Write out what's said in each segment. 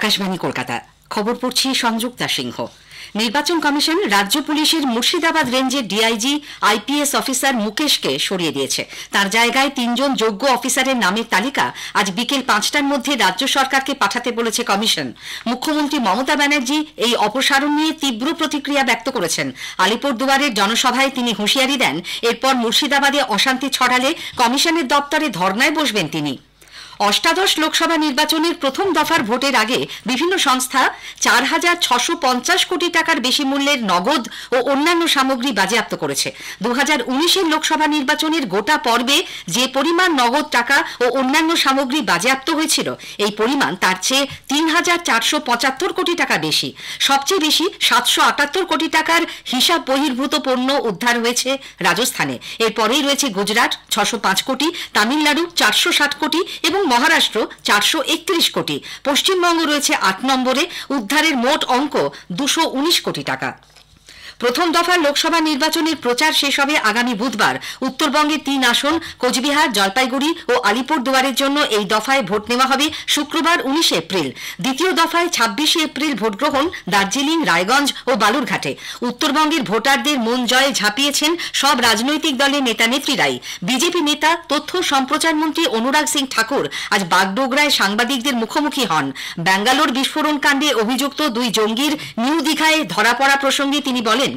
আকাশবাণী কলকাতা। খবর পড়ছি সংযুক্তা সিংহ। নির্বাচন কমিশন রাজ্য পুলিশের মুর্শিদাবাদ রেঞ্জের ডিআইজি আইপিএস অফিসার মুকেশকে সরিয়ে দিয়েছে। তার জায়গায় ৩ জন যোগ্য অফিসারের নামের তালিকা আজ বিকেল ৫টার মধ্যে রাজ্য সরকারকে পাঠাতে বলেছে কমিশন। মুখ্যমন্ত্রী মমতা ব্যানার্জি এই অপসারণ নিয়ে তীব্র প্রতিক্রিয়া ব্যক্ত করেছেন। আলিপুরদুয়ারের জনসভায় তিনি হুঁশিয়ারি দেন, এরপর মুর্শিদাবাদে অশান্তি ছড়ালে কমিশনের দপ্তরে ধর্নায় বসবেন তিনি। অষ্টাদশ লোকসভা নির্বাচনের প্রথম দফার ভোটের আগে বিভিন্ন সংস্থা ৪,৬৫০ কোটি টাকার বেশি মূল্যের নগদ ও অন্যান্য সামগ্রী বাজেয়াপ্ত করেছে। ২০১৯-এর লোকসভা নির্বাচনের গোটা পর্বে যে পরিমাণ নগদ টাকা ও অন্যান্য সামগ্রী বাজেয়াপ্ত হয়েছিল, এই পরিমাণ তার চেয়ে ৩,৪৭৫ কোটি টাকা বেশি। সবচেয়ে বেশি ৭৭৮ কোটি টাকার হিসাব বহির্ভূত পণ্য উদ্ধার হয়েছে রাজস্থানে। এরপরেই রয়েছে গুজরাট ৬০৫ কোটি, তামিলনাড়ু ৪৬০ কোটি এবং মহারাষ্ট্র ৪৩১ কোটি। পশ্চিমবঙ্গ রয়েছে ৮ নম্বরে। উদ্ধারের মোট অঙ্ক ২১৯ কোটি টাকা। প্রথম দফার লোকসভা নির্বাচনের প্রচার শেষ হবে আগামী বুধবার। উত্তরবঙ্গের ৩ আসন কোচবিহার, জলপাইগুড়ি ও আলিপুরদুয়ারের জন্য এই দফায় ভোট নেওয়া হবে শুক্রবার ১৯ এপ্রিল। দ্বিতীয় দফায় ২৬শে এপ্রিল ভোট গ্রহণ দার্জিলিং, রায়গঞ্জ ও বালুরঘাটে। উত্তরবঙ্গের ভোটারদের মন জয়ে ঝাঁপিয়েছেন সব রাজনৈতিক দলের নেতা নেত্রীরাই। বিজেপি নেতা তথ্য সম্প্রচার মন্ত্রী অনুরাগ সিং ঠাকুর আজ বাগডোগরায় সাংবাদিকদের মুখোমুখি হন। ব্যাঙ্গালোর বিস্ফোরণ কাণ্ডে অভিযুক্ত ২ জঙ্গির নিউ দীঘায় ধরা পড়া প্রসঙ্গে তিনি বলেন,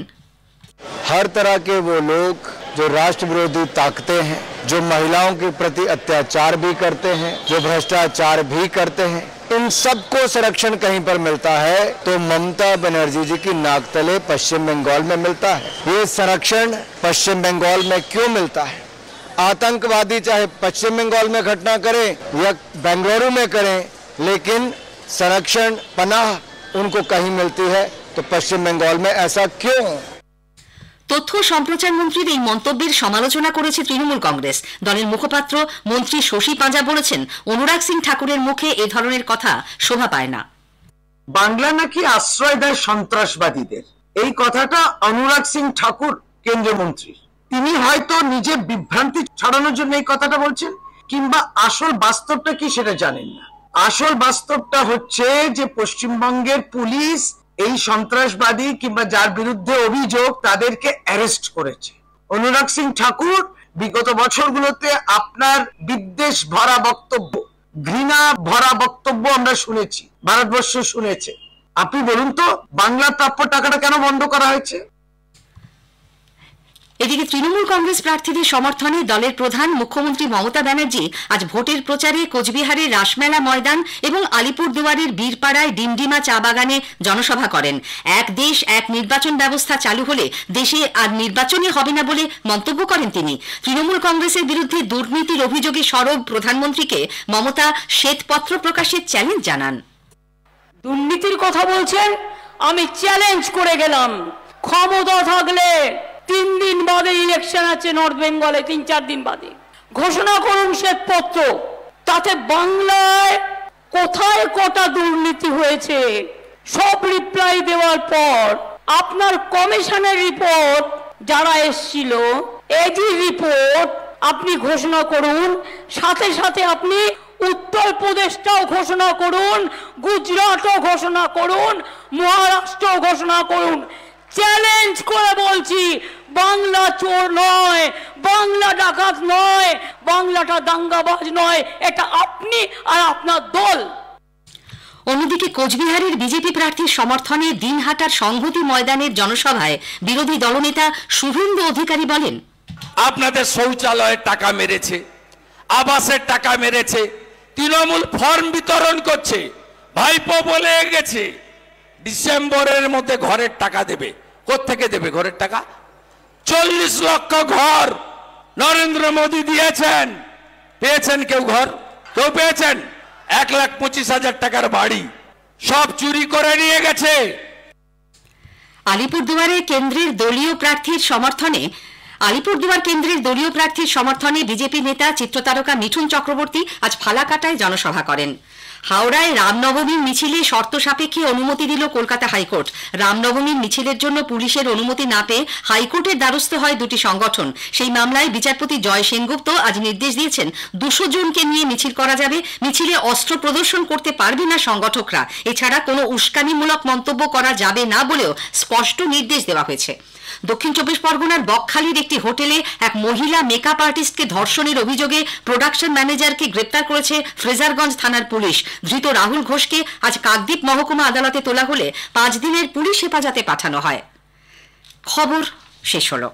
हर तरह के वो लोग जो राष्ट्र विरोधी ताकतें हैं, जो महिलाओं के प्रति अत्याचार भी करते हैं, जो भ्रष्टाचार भी करते हैं, इन सबको संरक्षण कहीं पर मिलता है तो ममता बनर्जी जी की नाकतले पश्चिम बंगाल में मिलता है। ये संरक्षण पश्चिम बंगाल में क्यों मिलता है? आतंकवादी चाहे पश्चिम बंगाल में घटना करें या बेंगलुरु में करें, लेकिन संरक्षण पनाह उनको कहीं मिलती है, तो पश्चिम बंगाल में ऐसा क्यों? তথ্য সম্প্রচার মন্ত্রীর এই মন্তব্যের সমালোচনা করেছে তৃণমূল কংগ্রেস। দলের মুখপাত্র মন্ত্রী শশী পাঁজা বলেছেন, অনুরাগ সিং ঠাকুরের মুখে এ ধরনের কথা শোভা পায় না। বাংলা নাকি আশ্রয় দেয় সন্ত্রাসবাদীদের, এই কথাটা অনুরাগ সিং ঠাকুর কেন্দ্রীয় মন্ত্রী, তিনি হয়তো নিজের বিভ্রান্তি ছড়ানোর জন্য এই কথাটা বলছেন, কিংবা আসল বাস্তবটা কি সেটা জানেন না। আসল বাস্তবটা হচ্ছে যে পশ্চিমবঙ্গের পুলিশ এই সন্ত্রাসবাদী কিংবা যার বিরুদ্ধে অভিযোগ তাদেরকে অ্যারেস্ট করেছে। অনুরাগ সিং ঠাকুর বিগত বছরগুলোতে আপনার বিদ্বেষ ভরা বক্তব্য, ঘৃণা ভরা বক্তব্য আমরা শুনেছি, ভারতবর্ষ শুনেছে। আপনি বলুন তো, বাংলা প্রাপ্য টাকাটা কেন বন্ধ করা হয়েছে? এদিকে তৃণমূল কংগ্রেস প্রার্থীদের সমর্থনে দলের প্রধান মুখ্যমন্ত্রী মমতা ব্যানার্জি আজ ভোটের প্রচারে কোচবিহারের রাসমেলা ময়দান এবং আলিপুরদুয়ারের বীরপাড়ায় ডিমডিমা চা বাগানে জনসভা করেন। এক দেশ এক নির্বাচন ব্যবস্থা চালু হলে দেশে আর নির্বাচনই হবে না বলে মন্তব্য করেন তিনি। তৃণমূল কংগ্রেসের বিরুদ্ধে দুর্নীতির অভিযোগে সরব প্রধানমন্ত্রীকে মমতা শ্বেতপত্র প্রকাশের চ্যালেঞ্জ জানান। দুর্নীতির কথা বলছেন, আমি চ্যালেঞ্জ করে গেলাম, ক্ষমতা থাকলে 3 দিন বাদে ইলেকশন আছে নর্থ বেঙ্গলে, 3-4 দিন বাদে ঘোষণা করুন শ্বেতপত্র, তাতে বাংলায় কোথায় কটা দুর্নীতি হয়েছে সব রিপ্লাই দেওয়ার পর আপনার কমিশনের রিপোর্ট যারা এসছিল, এজি রিপোর্ট আপনি ঘোষণা করুন, সাথে সাথে আপনি উত্তরপ্রদেশটাও ঘোষণা করুন, গুজরাটও ঘোষণা করুন, মহারাষ্ট্রও ঘোষণা করুন। চ্যালেঞ্জ করে বলছি, বাংলা চোর নয়, বাংলা ডাকাত নয়, বাংলাটা দাঙ্গাবাজ নয়, এটা আপনি আর আপনার দল। অন্যদিকে কোচবিহারের বিজেপি প্রার্থীর সমর্থনে দিনহাটার সংহতি ময়দানের জনসভায় বিরোধী দলনেতা শুভেন্দু অধিকারী বলেন, আপনাদের শৌচালয়ের টাকা মেরেছে, আবাসের টাকা মেরেছে, তৃণমূল ফর্ম বিতরণ করছে, ভাইপো বলে গেছে ডিসেম্বরের মধ্যে ঘরের টাকা দেবে। কোত্থেকে দেবে ঘরের টাকা? 40 লক্ষ ঘর নরেন্দ্র মোদী দিয়েছেন। পেয়েছেন কেউ ঘর? কেউ পেয়েছেন? 1,25,000 টাকার বাড়ি সব চুরি করে নিয়ে গেছে। আলিপুরদুয়ার কেন্দ্রের দলীয় প্রার্থীর সমর্থনে বিজেপি নেতা চিত্রতারকা মিঠুন চক্রবর্তী আজ ফালাকাটায় জনসভা করেন। হাওড়ায় রামনবমীর মিছিলে শর্ত সাপেক্ষে অনুমতি দিল কলকাতা হাইকোর্ট। রামনবমীর মিছিলের জন্য পুলিশের অনুমতি না পেয়ে হাইকোর্টের দ্বারস্থ হয় দুটি সংগঠন। সেই মামলায় বিচারপতি জয় সেনগুপ্ত আজ নির্দেশ দিয়েছেন 200 জনকে নিয়ে মিছিল করা যাবে। মিছিলে অস্ত্র প্রদর্শন করতে পারবে না সংগঠকরা। এছাড়া কোনো উস্কানিমূলক মন্তব্য করা যাবে না বলেও স্পষ্ট নির্দেশ দেওয়া হয়েছে। দক্ষিণ 24 পরগনার বকখালির একটি হোটেলে এক মহিলা মেকআপ আর্টিস্টকে ধর্ষণের অভিযোগে প্রোডাকশন ম্যানেজারকে গ্রেপ্তার করেছে ফ্রেজারগঞ্জ থানার পুলিশ। ধৃত রাহুল ঘোষকে আজ কাকদ্বীপ মহকুমা আদালতে তোলা হলে 5 দিনের পুলিশ হেফাজতে পাঠানো হয়। খবর শেষ হলো।